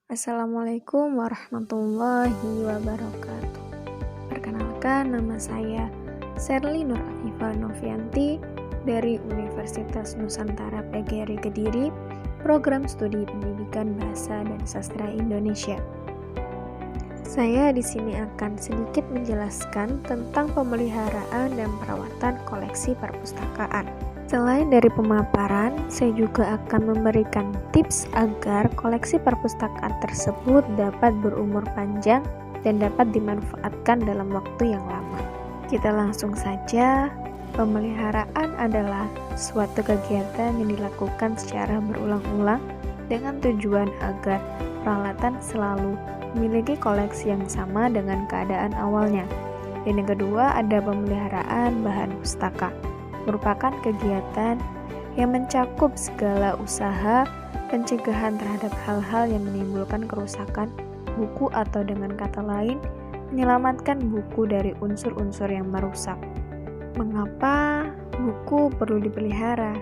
Assalamualaikum warahmatullahi wabarakatuh. Perkenalkan, nama saya Sherly Nur Afifah Novianti dari Universitas Nusantara PGRI Kediri, Program Studi Pendidikan Bahasa dan Sastra Indonesia. Saya di sini akan sedikit menjelaskan tentang pemeliharaan dan perawatan koleksi perpustakaan. Selain dari pemaparan, saya juga akan memberikan tips agar koleksi perpustakaan tersebut dapat berumur panjang dan dapat dimanfaatkan dalam waktu yang lama. Kita langsung saja. Pemeliharaan adalah suatu kegiatan yang dilakukan secara berulang-ulang dengan tujuan agar peralatan selalu memiliki koleksi yang sama dengan keadaan awalnya. Dan yang kedua, ada pemeliharaan bahan pustaka. Merupakan kegiatan yang mencakup segala usaha pencegahan terhadap hal-hal yang menimbulkan kerusakan buku atau dengan kata lain, menyelamatkan buku dari unsur-unsur yang merusak. Mengapa buku perlu dipelihara?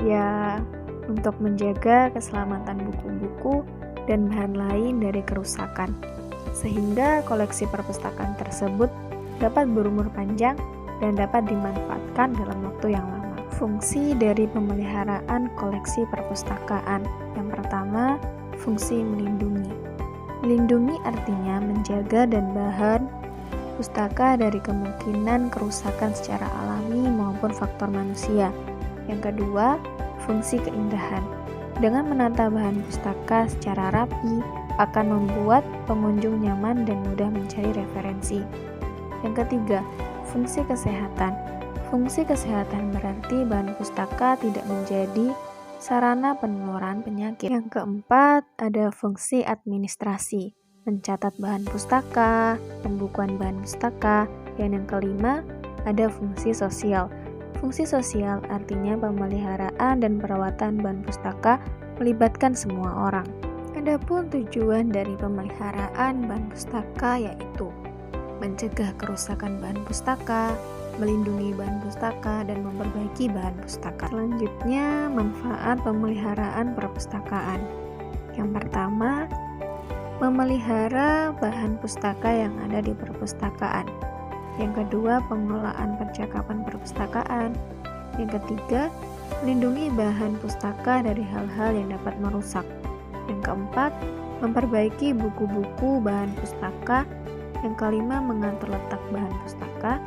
Ya, untuk menjaga keselamatan buku-buku dan bahan lain dari kerusakan, sehingga koleksi perpustakaan tersebut dapat berumur panjang dan dapat dimanfaatkan dalam waktu yang lama. Fungsi dari pemeliharaan koleksi perpustakaan. Yang pertama, fungsi melindungi. Melindungi artinya menjaga dan bahan pustaka dari kemungkinan kerusakan secara alami maupun faktor manusia. Yang kedua, fungsi keindahan. Dengan menata bahan pustaka secara rapi, akan membuat pengunjung nyaman dan mudah mencari referensi. Yang ketiga, fungsi kesehatan. Fungsi kesehatan berarti bahan pustaka tidak menjadi sarana penularan penyakit. Yang keempat, ada fungsi administrasi, mencatat bahan pustaka, pembukuan bahan pustaka. Dan yang kelima, ada fungsi sosial. Fungsi sosial artinya pemeliharaan dan perawatan bahan pustaka melibatkan semua orang. Adapun tujuan dari pemeliharaan bahan pustaka yaitu mencegah kerusakan bahan pustaka, melindungi bahan pustaka, dan memperbaiki bahan pustaka. Selanjutnya, manfaat pemeliharaan perpustakaan. Yang pertama, memelihara bahan pustaka yang ada di perpustakaan. Yang kedua, pengelolaan percakapan perpustakaan. Yang ketiga, melindungi bahan pustaka dari hal-hal yang dapat merusak. Yang keempat, memperbaiki buku-buku bahan pustaka. Yang kelima, mengatur letak bahan pustaka.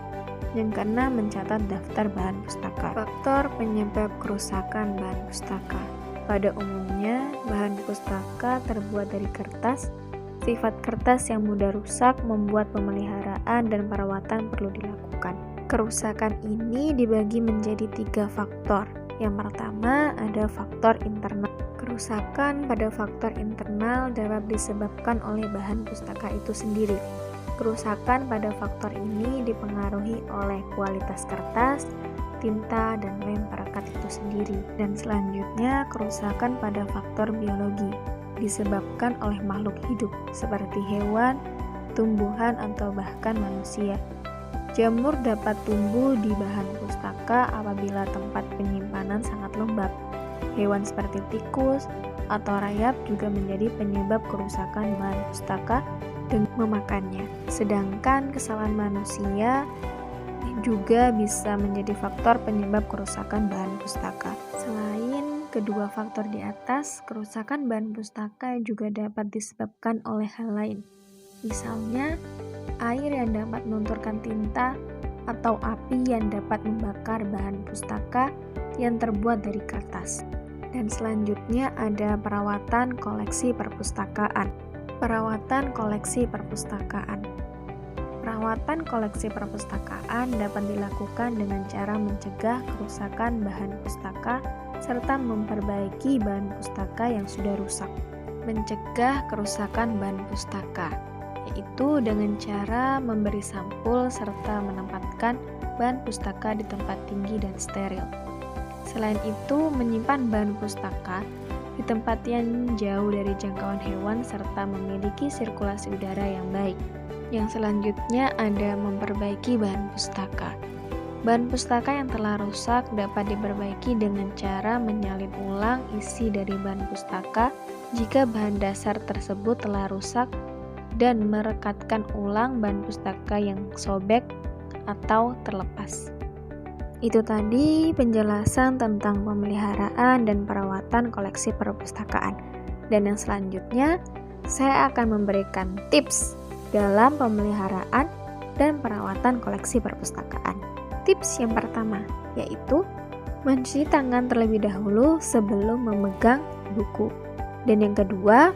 Yang keenam, mencatat daftar bahan pustaka. Faktor penyebab kerusakan bahan pustaka. Pada umumnya, bahan pustaka terbuat dari kertas. Sifat kertas yang mudah rusak membuat pemeliharaan dan perawatan perlu dilakukan. Kerusakan ini dibagi menjadi 3 faktor. Yang pertama, ada faktor internal. Kerusakan pada faktor internal dapat disebabkan oleh bahan pustaka itu sendiri. Kerusakan pada faktor ini dipengaruhi oleh kualitas kertas, tinta, dan lem perekat itu sendiri. Dan selanjutnya, kerusakan pada faktor biologi disebabkan oleh makhluk hidup seperti hewan, tumbuhan, atau bahkan manusia. Jamur dapat tumbuh di bahan pustaka apabila tempat penyimpanan sangat lembab. Hewan seperti tikus atau rayap juga menjadi penyebab kerusakan bahan pustaka dengan memakannya. Sedangkan kesalahan manusia juga bisa menjadi faktor penyebab kerusakan bahan pustaka. Selain kedua faktor di atas, kerusakan bahan pustaka juga dapat disebabkan oleh hal lain. Misalnya, air yang dapat melunturkan tinta atau api yang dapat membakar bahan pustaka yang terbuat dari kertas. Dan selanjutnya ada perawatan koleksi perpustakaan. Perawatan koleksi perpustakaan. Perawatan koleksi perpustakaan dapat dilakukan dengan cara mencegah kerusakan bahan pustaka serta memperbaiki bahan pustaka yang sudah rusak. Mencegah kerusakan bahan pustaka, yaitu dengan cara memberi sampul serta menempatkan bahan pustaka di tempat tinggi dan steril. Selain itu, menyimpan bahan pustaka di tempat yang jauh dari jangkauan hewan serta memiliki sirkulasi udara yang baik. Yang selanjutnya ada memperbaiki bahan pustaka. Bahan pustaka yang telah rusak dapat diperbaiki dengan cara menyalin ulang isi dari bahan pustaka jika bahan dasar tersebut telah rusak dan merekatkan ulang bahan pustaka yang sobek atau terlepas. Itu tadi penjelasan tentang pemeliharaan dan perawatan koleksi perpustakaan. Dan yang selanjutnya, saya akan memberikan tips dalam pemeliharaan dan perawatan koleksi perpustakaan. Tips yang pertama yaitu mencuci tangan terlebih dahulu sebelum memegang buku. Dan yang kedua,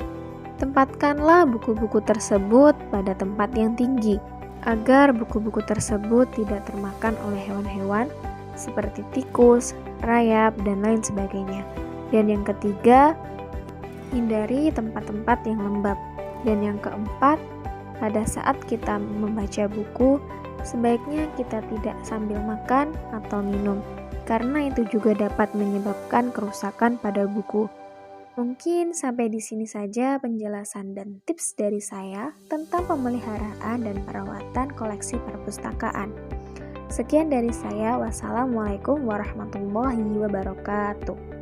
tempatkanlah buku-buku tersebut pada tempat yang tinggi agar buku-buku tersebut tidak termakan oleh hewan-hewan seperti tikus, rayap, dan lain sebagainya. Dan yang ketiga, hindari tempat-tempat yang lembab. Dan yang keempat, pada saat kita membaca buku, sebaiknya kita tidak sambil makan atau minum, karena itu juga dapat menyebabkan kerusakan pada buku. Mungkin sampai di sini saja penjelasan dan tips dari saya tentang pemeliharaan dan perawatan koleksi perpustakaan. Sekian dari saya. Wassalamualaikum warahmatullahi wabarakatuh.